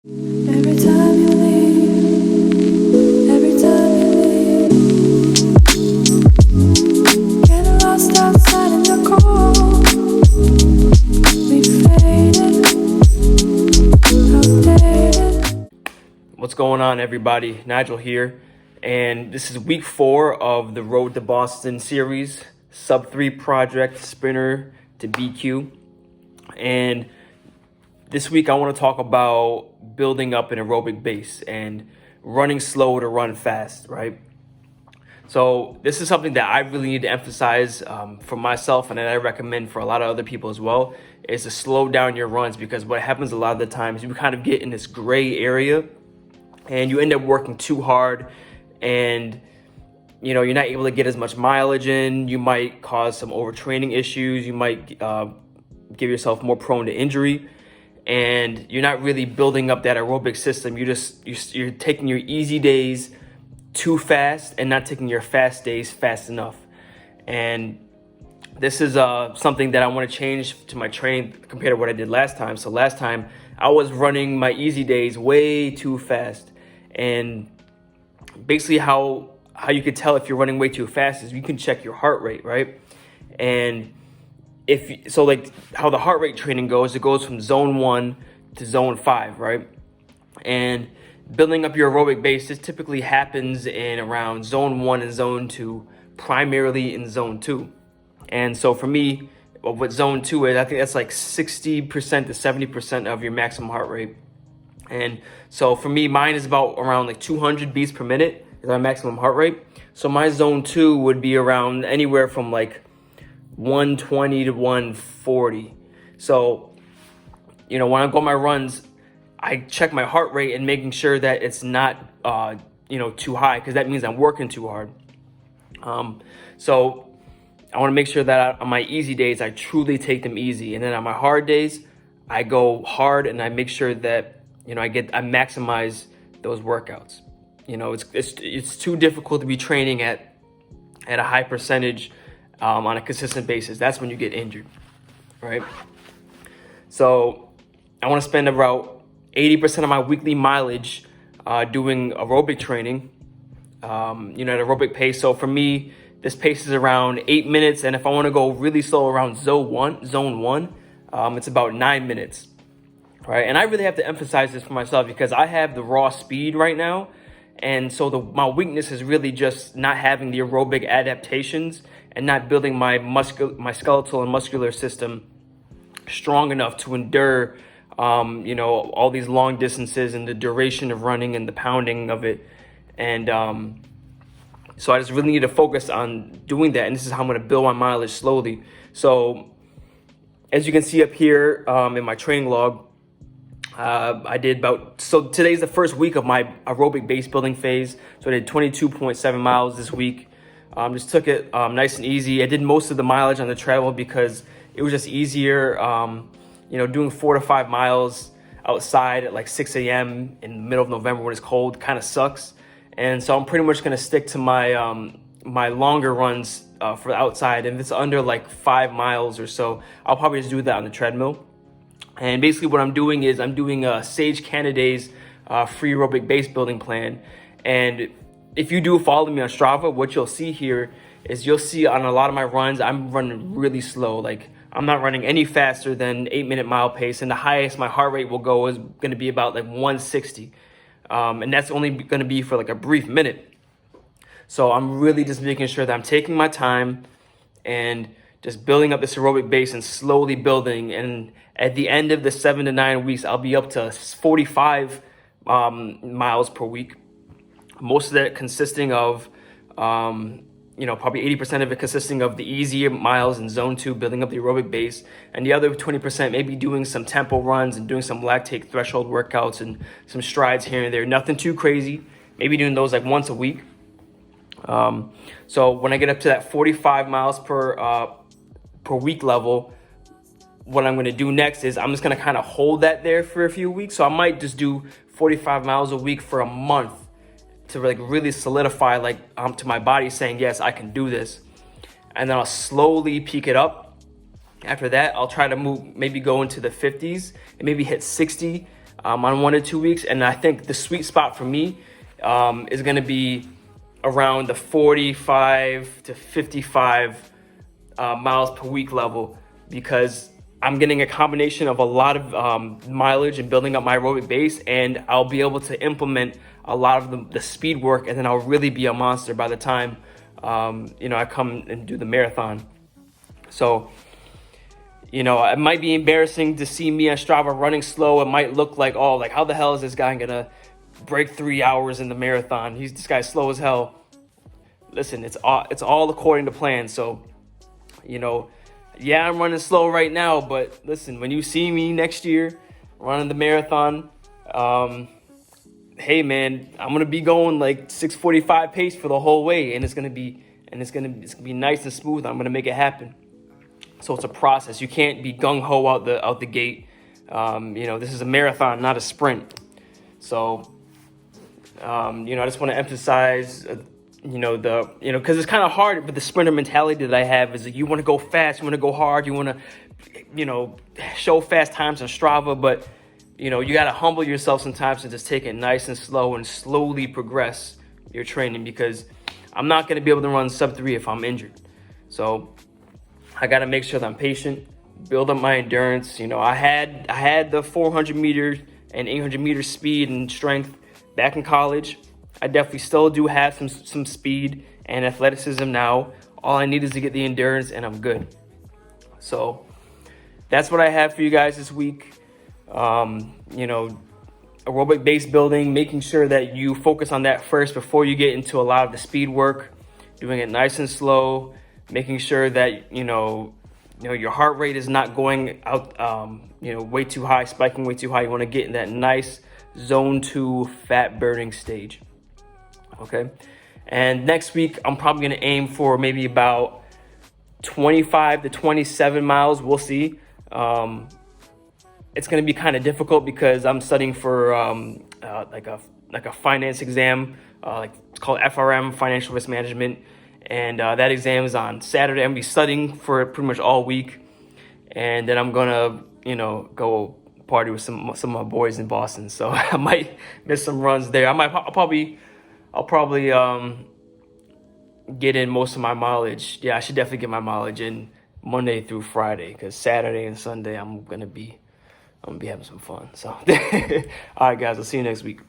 Every time you leave, every time you leave, getting lost outside in the cold. We faded, outdated. What's going on, everybody? Nigel here, and this is week 4 of the Road to Boston series, Sub 3 Project Sprinter to BQ. And this week I want to talk about building up an aerobic base and running slow to run fast, right? So this is something that I really need to emphasize for myself, and that I recommend for a lot of other people as well, is to slow down your runs, because what happens a lot of the times, you kind of get in this gray area and you end up working too hard, and you're not able to get as much mileage in. You might cause some overtraining issues. You might give yourself more prone to injury, and you're not really building up that aerobic system. You're taking your easy days too fast and not taking your fast days fast enough. And this is something that I want to change to my training compared to what I did last time. So last time I was running my easy days way too fast, and basically how you could tell if you're running way too fast is you can check your heart rate, right? And like how the heart rate training goes, it goes from zone 1 to zone 5, right? And building up your aerobic base, this typically happens in around zone 1 and zone 2, primarily in zone 2. And so for me, what zone 2 is, I think that's like 60% to 70% of your maximum heart rate. And so for me, mine is about around like 200 beats per minute is my maximum heart rate. So my zone 2 would be around anywhere from like 120 to 140. So, when I go on my runs, I check my heart rate and making sure that it's not, too high, because that means I'm working too hard. So I want to make sure that on my easy days, I truly take them easy. And then on my hard days, I go hard and I make sure that, I maximize those workouts. It's too difficult to be training at a high percentage on a consistent basis. That's when you get injured, right? So I want to spend about 80% of my weekly mileage doing aerobic training, at aerobic pace. So for me, this pace is around 8 minutes, and if I want to go really slow around zone one, it's about 9 minutes, right? And I really have to emphasize this for myself because I have the raw speed right now, and so my weakness is really just not having the aerobic adaptations and not building my skeletal and muscular system strong enough to endure, all these long distances and the duration of running and the pounding of it. And so I just really need to focus on doing that. And this is how I'm going to build my mileage slowly. So as you can see up here in my training log, so today's the first week of my aerobic base building phase. So I did 22.7 miles this week. Just took it nice and easy. I did most of the mileage on the treadmill because it was just easier. Doing 4 to 5 miles outside at like 6 a.m. in the middle of November when it's cold kind of sucks. And so I'm pretty much going to stick to my my longer runs for the outside. And if it's under like 5 miles or so, I'll probably just do that on the treadmill. And basically what I'm doing is I'm doing a Sage Canada's free aerobic base building plan. And if you do follow me on Strava, what you'll see here is you'll see on a lot of my runs, I'm running really slow. Like I'm not running any faster than 8-minute mile pace. And the highest my heart rate will go is going to be about like 160. And that's only going to be for like a brief minute. So I'm really just making sure that I'm taking my time and just building up this aerobic base and slowly building. And at the end of the 7 to 9 weeks, I'll be up to 45 miles per week. Most of that consisting of, probably 80% of it consisting of the easier miles in zone 2, building up the aerobic base. And the other 20% maybe doing some tempo runs and doing some lactate threshold workouts and some strides here and there. Nothing too crazy. Maybe doing those like once a week. So when I get up to that 45 miles per week level, what I'm going to do next is I'm just going to kind of hold that there for a few weeks. So I might just do 45 miles a week for a month to like really solidify to my body saying, yes, I can do this. And then I'll slowly peak it up. After that, I'll try to maybe go into the 50s and maybe hit 60 on 1 to 2 weeks. And I think the sweet spot for me is going to be around the 45 to 55 miles per week level, because I'm getting a combination of a lot of mileage and building up my aerobic base, and I'll be able to implement a lot of the speed work, and then I'll really be a monster by the time I come and do the marathon. So, it might be embarrassing to see me on Strava running slow. It might look like, oh, like how the hell is this guy gonna break 3 hours in the marathon? This guy's slow as hell. Listen, it's all according to plan. So, yeah, I'm running slow right now, but listen, when you see me next year running the marathon, hey man, I'm gonna be going like 6:45 pace for the whole way, and it's gonna be nice and smooth. I'm gonna make it happen. So it's a process. You can't be gung ho out the gate. This is a marathon, not a sprint. So, I just want to emphasize, because it's kind of hard with the sprinter mentality that I have. Is that you want to go fast, you want to go hard, you want to, show fast times on Strava, but you got to humble yourself sometimes and just take it nice and slow and slowly progress your training, because I'm not going to be able to run sub 3 if I'm injured. So I got to make sure that I'm patient, build up my endurance. I had the 400 meters and 800 meter speed and strength back in college. I definitely still do have some speed and athleticism now. All I need is to get the endurance, and I'm good. So that's what I have for you guys this week. Aerobic base building, making sure that you focus on that first before you get into a lot of the speed work, doing it nice and slow, making sure that, your heart rate is not going out, way too high, spiking way too high. You want to get in that nice zone 2 fat burning stage. Okay. And next week, I'm probably going to aim for maybe about 25 to 27 miles. We'll see. It's going to be kind of difficult because I'm studying for like a finance exam, it's called FRM, Financial Risk Management. And that exam is on Saturday. I'm going to be studying for it pretty much all week. And then I'm going to, go party with some of my boys in Boston. So I might miss some runs there. I'll probably get in most of my mileage. Yeah, I should definitely get my mileage in Monday through Friday, because Saturday and Sunday I'm gonna be having some fun. So all right guys, I'll see you next week.